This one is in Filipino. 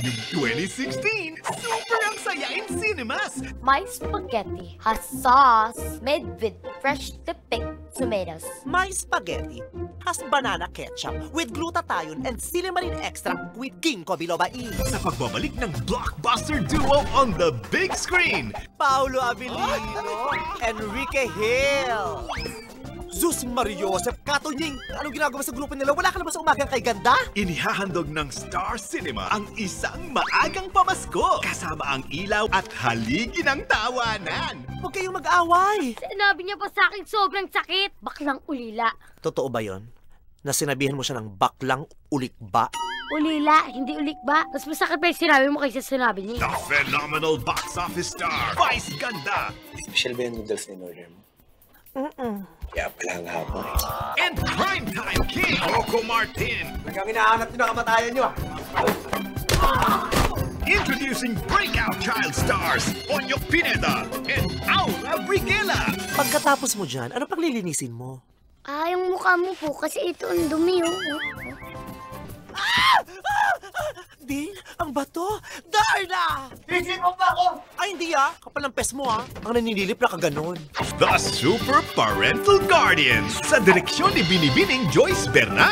Yung 2016, super ang saya in cinemas! My spaghetti has sauce made with freshly picked tomatoes. My spaghetti has banana ketchup with glutathione and silimarin extract with ginkgo biloba E. Sa pagbabalik ng blockbuster duo on the big screen, Paulo Abilino, Enrique Hill. Zeus Mariosep, Kato Nying, anong ginagawa sa grupo nila? Wala ka na ba sa umagang kay ganda? inihahandog ng Star Cinema ang isang maagang pamasko kasama ang ilaw at haligi ng tawanan. Huwag kayong mag-away. Sinabi niya pa sa akin sobrang sakit. Baklang ulila. Totoo ba yon? Na sinabihan mo siya ng baklang ulikba? Ulila, hindi ulik ba? Mas masakit pa yung sinabi mo kaysa sinabi niya. The phenomenal box office star, Vice Ganda, Special ba yung noodles na in-order mo? Kaya pala ang hapon eh. and primetime king, Coco Martin. Hanggang hinahanap nyo na kamatayan nyo Introducing breakout child stars, Onyok Pineda and Aura Brigela. Pagkatapos mo dyan, ano pang lilinisin mo? Yung mukha mo po kasi ito ang dumi, oh. Ding, ang bato! Darna! Isin mo pa ako! Ay, hindi kapal ng pes mo Ang naninilip na kaganon. The Super Parental Guardians sa direksyon ni Binibining Joyce Bernal.